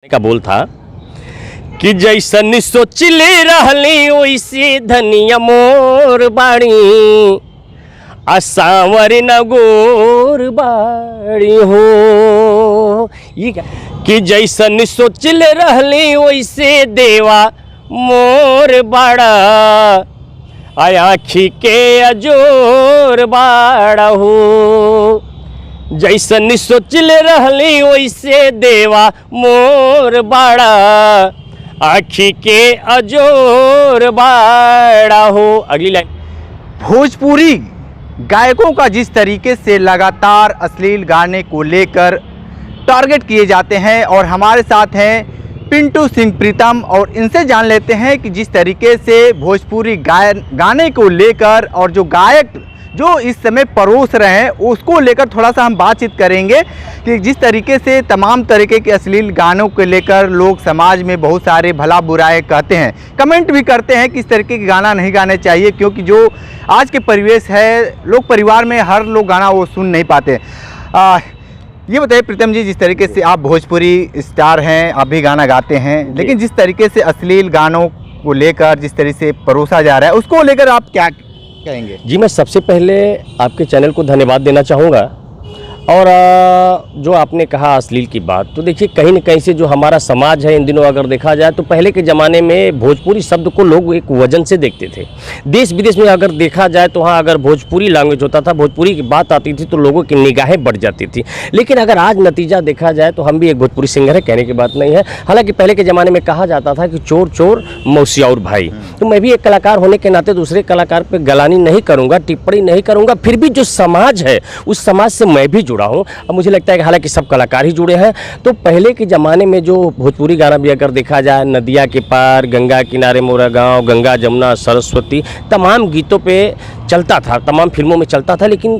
का बोल था कि जैसन सोचले रहली वैसे धनिया मोर बाड़ी आसावर न गोर बाड़ी हो। ये क्या कि जैसन सोचले रहली वैसे देवा मोर बाड़ा आखी के अजोर बाड़ा हो। जैसन सोचले रहली वैसे देवा मोर बाड़ा आखी के अजोर बाड़ा हो। अगली लाइन। भोजपुरी गायकों का जिस तरीके से लगातार अश्लील गाने को लेकर टारगेट किए जाते हैं और हमारे साथ हैं पिंटू सिंह प्रीतम, और इनसे जान लेते हैं कि जिस तरीके से भोजपुरी गाने को लेकर और जो गायक जो इस समय परोस रहे हैं उसको लेकर थोड़ा सा हम बातचीत करेंगे कि जिस तरीके से तमाम तरीके के अश्लील गानों को लेकर लोग समाज में बहुत सारे भला बुराई कहते हैं, कमेंट भी करते हैं कि इस तरीके के गाना नहीं गाने चाहिए, क्योंकि जो आज के परिवेश है लोग परिवार में हर लोग गाना वो सुन नहीं पाते। ये बताइए प्रीतम जी, जिस तरीके से आप भोजपुरी स्टार हैं, आप भी गाना गाते हैं, लेकिन जिस तरीके से अश्लील गानों को लेकर जिस तरीके से परोसा जा रहा है उसको लेकर आप क्या कहेंगे? जी, मैं सबसे पहले आपके चैनल को धन्यवाद देना चाहूँगा। और जो आपने कहा अश्लील की बात, तो देखिए कहीं न कहीं से जो हमारा समाज है इन दिनों अगर देखा जाए तो पहले के ज़माने में भोजपुरी शब्द को लोग एक वजन से देखते थे। देश विदेश में अगर देखा जाए तो वहाँ अगर भोजपुरी लैंग्वेज होता था, भोजपुरी की बात आती थी तो लोगों की निगाहें बढ़ जाती थी। लेकिन अगर आज नतीजा देखा जाए तो हम भी एक भोजपुरी सिंगर है, कहने की बात नहीं है। हालाँकि पहले के ज़माने में कहा जाता था कि चोर चोर मौसियाउर भाई, तो मैं भी एक कलाकार होने के नाते दूसरे कलाकार पर गलानी नहीं करूँगा, टिप्पणी नहीं करूँगा। फिर भी जो समाज है उस समाज से मैं भी जुड़ा हूँ। अब मुझे लगता है कि हालांकि सब कलाकार ही जुड़े हैं, तो पहले के ज़माने में जो भोजपुरी गाना भी अगर देखा जाए, नदिया के पार, गंगा किनारे मोरा गाँव, गंगा जमुना सरस्वती, तमाम गीतों पे चलता था, तमाम फिल्मों में चलता था, लेकिन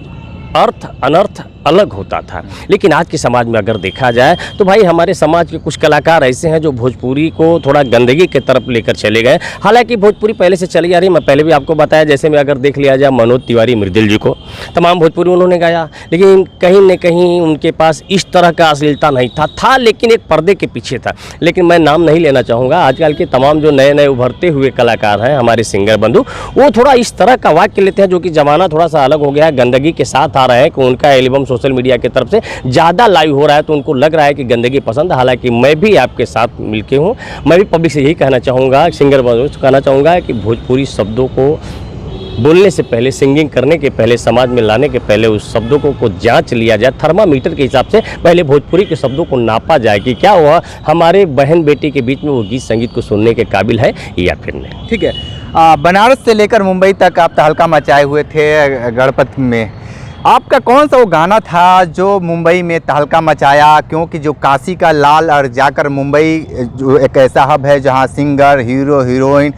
अर्थ अनर्थ अलग होता था। लेकिन आज के समाज में अगर देखा जाए तो भाई हमारे समाज के कुछ कलाकार ऐसे हैं जो भोजपुरी को थोड़ा गंदगी की तरफ लेकर चले गए। हालांकि भोजपुरी पहले से चली आ रही, मैं पहले भी आपको बताया, जैसे में अगर देख लिया जाए मनोज तिवारी मृदुल जी को, तमाम भोजपुरी उन्होंने गाया, लेकिन कहीं न कहीं उनके पास इस तरह का अश्लीलता नहीं था, लेकिन एक पर्दे के पीछे था। लेकिन मैं नाम नहीं लेना चाहूँगा। आजकल के तमाम जो नए नए उभरते हुए कलाकार हैं हमारे सिंगर बंधु, वो थोड़ा इस तरह का वाक्य लेते हैं जो कि ज़माना थोड़ा सा अलग हो गया है, गंदगी के साथ आ रहे हैं कि उनका एल्बम सोशल मीडिया की तरफ से ज़्यादा लाइव हो रहा है, तो उनको लग रहा है कि गंदगी पसंद है। हालांकि मैं भी आपके साथ मिलके हूँ, मैं भी पब्लिक से यही कहना चाहूँगा, सिंगर कहना चाहूँगा कि भोजपुरी शब्दों को बोलने से पहले, सिंगिंग करने के पहले, समाज में लाने के पहले उस शब्दों को जांच लिया जाए, थर्मामीटर के हिसाब से पहले भोजपुरी के शब्दों को नापा जाए कि क्या हुआ हमारे बहन बेटी के बीच में वो गीत संगीत को सुनने के काबिल है या फिर नहीं। ठीक है, बनारस से लेकर मुंबई तक आप तहलका मचाए हुए थे गणपति में। आपका कौन सा वो गाना था जो मुंबई में तहलका मचाया? क्योंकि जो काशी का लाल और जाकर मुंबई जो एक ऐसा हब है जहां सिंगर, हीरो, हीरोइन,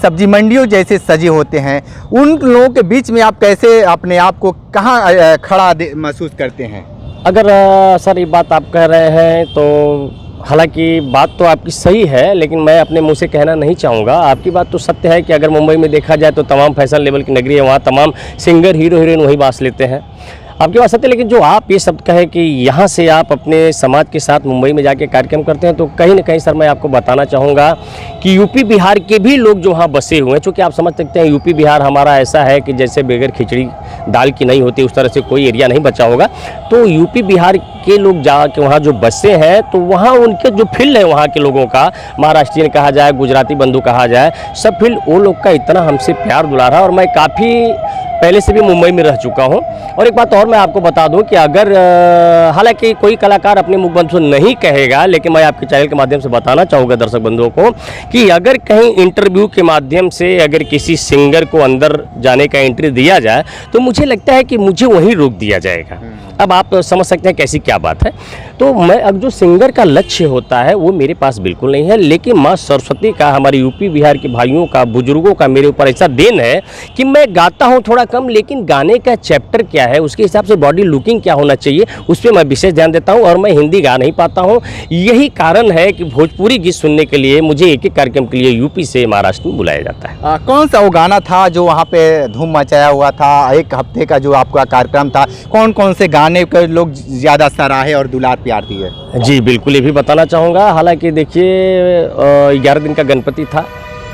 सब्जी मंडियों जैसे सजे होते हैं, उन लोगों के बीच में आप कैसे अपने आप को कहाँ खड़ा महसूस करते हैं? अगर सर ये बात आप कह रहे हैं तो हालांकि बात तो आपकी सही है, लेकिन मैं अपने मुंह से कहना नहीं चाहूँगा। आपकी बात तो सत्य है कि अगर मुंबई में देखा जाए तो तमाम फैशन लेवल की नगरी है, वहाँ तमाम सिंगर, हीरो, हीरोइन वही बास लेते हैं। आपकी बात सत्य, लेकिन जो आप ये शब्द कहें कि यहाँ से आप अपने समाज के साथ मुंबई में जाके कार्यक्रम करते हैं, तो कहीं ना कहीं सर मैं आपको बताना चाहूँगा कि यूपी बिहार के भी लोग जो वहाँ बसे हुए हैं, चूँकि आप समझ सकते हैं यूपी बिहार हमारा ऐसा है कि जैसे बगैर खिचड़ी दाल की नहीं होती, उस तरह से कोई एरिया नहीं बचा होगा। तो यूपी बिहार के लोग जाके वहाँ जो बसे हैं, तो वहाँ उनके जो फील्ड है वहाँ के लोगों का, महाराष्ट्रियन कहा जाए, गुजराती बंधु कहा जाए, सब फील्ड वो लोग का इतना हमसे प्यार दुलारा, और मैं काफ़ी पहले से भी मुंबई में रह चुका हूं। और एक बात और मैं आपको बता दूं कि अगर हालांकि कोई कलाकार अपने मुख बंद से नहीं कहेगा, लेकिन मैं आपके चैनल के माध्यम से बताना चाहूँगा दर्शक बंधुओं को कि अगर कहीं इंटरव्यू के माध्यम से अगर किसी सिंगर को अंदर जाने का एंट्री दिया जाए तो मुझे लगता है कि मुझे वहीं रोक दिया जाएगा। अब आप समझ सकते हैं कैसी क्या बात है। तो मैं अब जो सिंगर का लक्ष्य होता है वो मेरे पास बिल्कुल नहीं है, लेकिन माँ सरस्वती का, हमारे यूपी बिहार के भाइयों का, बुजुर्गों का मेरे ऊपर ऐसा देन है कि मैं गाता हूँ थोड़ा कम, लेकिन गाने का चैप्टर क्या है, उसके हिसाब से बॉडी लुकिंग क्या होना चाहिए, उस पर मैं विशेष ध्यान देता हूँ। और मैं हिंदी गा नहीं पाता हूँ, यही कारण है कि भोजपुरी गीत सुनने के लिए मुझे एक एक कार्यक्रम के लिए यूपी से महाराष्ट्र में बुलाया जाता है। कौन सा वो गाना था जो वहाँ पे धूम मचाया हुआ था? एक हफ्ते का जो आपका कार्यक्रम था, कौन कौन से गाने जमाने के लोग ज़्यादा सराहे और दुलार प्यार दिए? जी बिल्कुल, ये भी बताना चाहूँगा। हालांकि देखिए 11 दिन का गणपति था,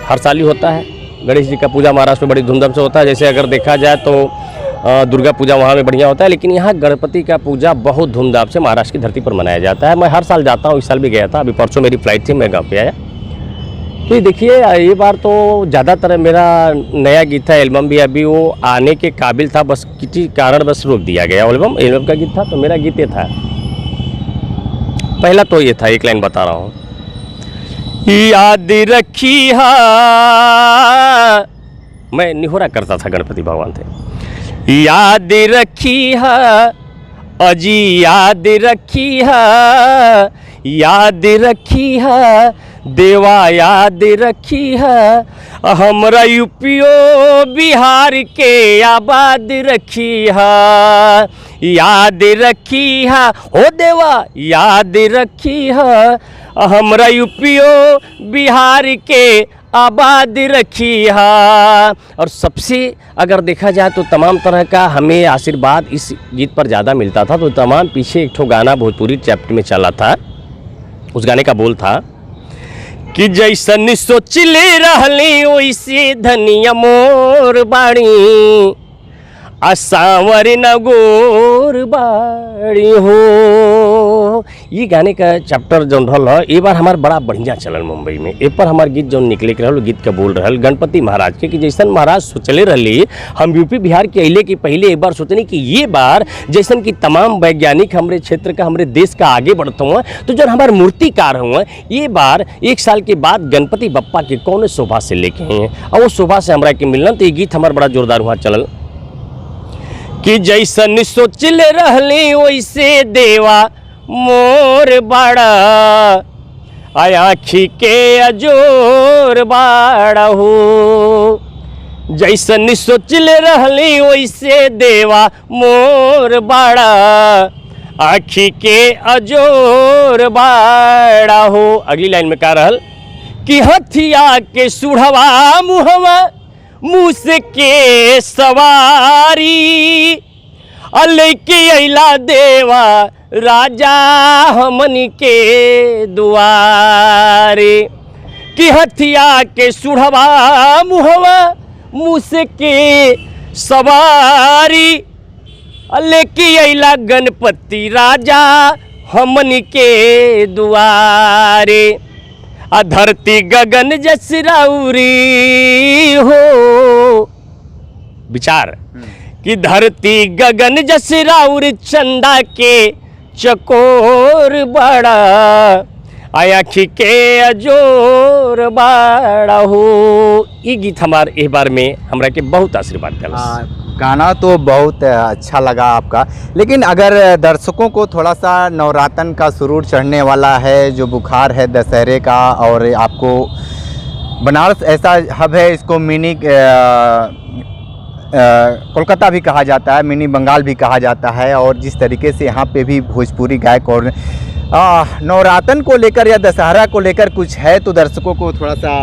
हर साल ही होता है। गणेश जी का पूजा महाराष्ट्र में बड़ी धूमधाम से होता है। जैसे अगर देखा जाए तो दुर्गा पूजा वहाँ में बढ़िया होता है, लेकिन यहाँ गणपति का पूजा बहुत धूमधाम से महाराष्ट्र की धरती पर मनाया जाता है। मैं हर साल जाता हूँ, इस साल भी गया था। अभी परसों मेरी फ्लाइट थी, मैं गाँव पे आया। तो ये देखिए ये बार तो ज़्यादातर मेरा नया गीत था, एल्बम भी अभी वो आने के काबिल था, बस किसी कारण बस रोक दिया गया। एल्बम का गीत था, तो मेरा गीत ये था। पहला तो ये था, एक लाइन बता रहा हूँ। याद रखी हा, मैं निहोरा करता था गणपति भगवान से। याद रखी हा अजी, याद रखी हा, याद रखी हा देवा, याद रखी है हमरा यूपीओ बिहार के आबाद रखी है। याद रखी है हो देवा, याद रखी है हमरा यूपीओ बिहार के आबाद रखी है। और सबसे अगर देखा जाए तो तमाम तरह का हमें आशीर्वाद इस गीत पर ज़्यादा मिलता था। तो तमाम पीछे एक ठो गाना भोजपुरी चैप्टर में चला था, उस गाने का बोल था कि जैसन सोचले रहली वैसे धनिया मोर बाड़ी, असावर न गोर बाड़ी हो। ये गाने का चैप्टर जो रहल है, एक बार हमार बड़ा बढ़िया चलल मुंबई में। ए पर हमार गीत जो निकले के रहल, गीत का बोल रहल गणपति महाराज के कि जैसन महाराज सोचले रहली, हम यूपी बिहार के अइले के पहले एक बार सोचनी कि ये बार जैसन कि तमाम वैज्ञानिक हमारे क्षेत्र का, हमारे देश का आगे बढ़ते हुए, तो जो हमारे मूर्तिकार हुए, ये बार 1 साल के बाद गणपति बप्पा के कौन शोभा से लेके हैं और वो शोभा से हमरा के मिलना। तो ये गीत हमारा बड़ा जोरदार हुआ चलल कि जैसन सोचले रहली वैसे देवा मोर बाड़ा, आँखी के अजोर बाड़ा हो। जैसन सोचले रहली वैसे देवा मोर बाड़ा, आँखी के अजोर बाड़ा हो। अगली लाइन में कह रहल कि हथिया के सुढ़वा मुहवा मूस के सवारी, अलैके अइला देवा राजा हमनी के दुआरे। कि हथिया के सुढ़वा मुहवा मूस के सवारी, अलैके अइला गणपति राजा हमनी के दुआरे। धरती गगन जसराउरी हो, विचार कि धरती गगन जसराउरी, चंदा के चकोर बड़ा, आँखी के अजोर बड़ा हो। ये गीत हमारे एक बार में हमरा के बहुत आशीर्वाद दिला। गाना तो बहुत अच्छा लगा आपका, लेकिन अगर दर्शकों को थोड़ा सा नवरातन का सुरूर चढ़ने वाला है, जो बुखार है दशहरे का, और आपको बनारस ऐसा हब है, इसको मिनी कोलकाता भी कहा जाता है, मिनी बंगाल भी कहा जाता है, और जिस तरीके से यहाँ पे भी भोजपुरी गायक और नवरातन को लेकर या दशहरा को लेकर कुछ है, तो दर्शकों को थोड़ा सा।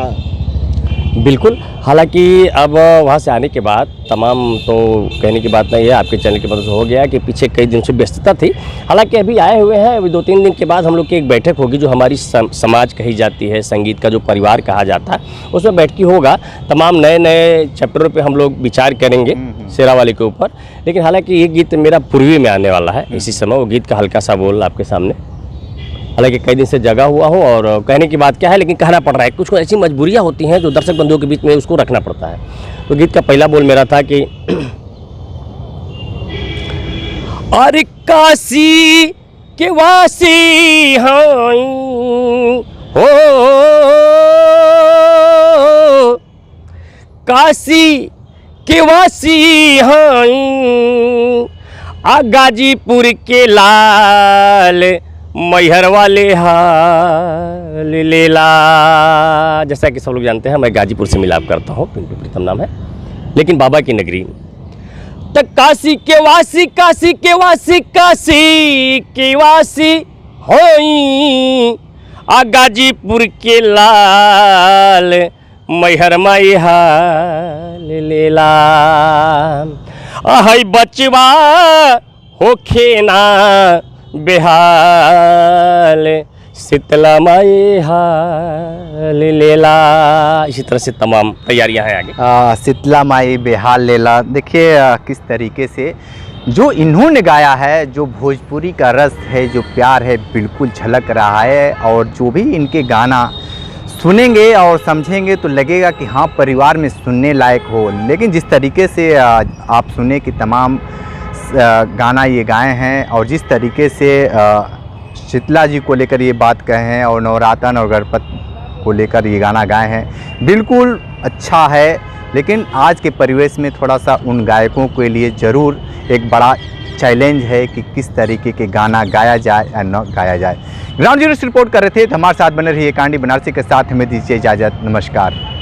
बिल्कुल, हालांकि अब वहाँ से आने के बाद तमाम तो कहने की बात नहीं है, आपके चैनल की मदद से हो गया कि पीछे कई दिन से व्यस्तता थी। हालांकि अभी आए हुए हैं, अभी 2-3 दिन के बाद हम लोग की एक बैठक होगी, जो हमारी समाज कही जाती है, संगीत का जो परिवार कहा जाता है, उसमें बैठकी होगा। तमाम नए नए चैप्टरों पे हम लोग विचार करेंगे शेरावाली के ऊपर। लेकिन हालांकि ये गीत मेरा पूर्वी में आने वाला है इसी समय, वो गीत का हल्का सा बोल आपके सामने। हालांकि कई दिन से जगा हुआ हूँ और कहने की बात क्या है, लेकिन कहना पड़ रहा है। कुछ ऐसी मजबूरियाँ होती हैं जो दर्शक बंधुओं के बीच में उसको रखना पड़ता है। तो गीत का पहला बोल मेरा था कि अरे काशी के वासी हैं हो, काशी के वासी हैं, गाजीपुर के लाल मैहर वाले हाल लेला। जैसा कि सब लोग जानते हैं, मैं गाजीपुर से मिलाप करता हूँ, पिंटू प्रीतम नाम है, लेकिन बाबा की नगरी। तो काशी के वासी, काशी के वासी, काशी के वासी होई, गाजीपुर के लाल मैहर माई हाल लेला। बचवा होखे ना बेहाल शीतला माई हाल लेला। इसी तरह से तमाम तैयारियां हैं आगे। शीतला माई बेहाल लेला, देखिए किस तरीके से जो इन्होंने गाया है, जो भोजपुरी का रस है, जो प्यार है, बिल्कुल झलक रहा है। और जो भी इनके गाना सुनेंगे और समझेंगे तो लगेगा कि हाँ परिवार में सुनने लायक हो। लेकिन जिस तरीके से आप सुने कि तमाम गाना ये गाए हैं और जिस तरीके से शीतला जी को लेकर ये बात कहे हैं और नवरातन और गणपति को लेकर ये गाना गाए हैं, बिल्कुल अच्छा है। लेकिन आज के परिवेश में थोड़ा सा उन गायकों के लिए ज़रूर एक बड़ा चैलेंज है कि किस तरीके के गाना गाया जाए या न गाया जाए। ग्राउंड जीरो से रिपोर्ट कर रहे थे, हमारे साथ बने रहिए कांडी बनारसी के साथ। हमें दीजिए इजाज़त, नमस्कार।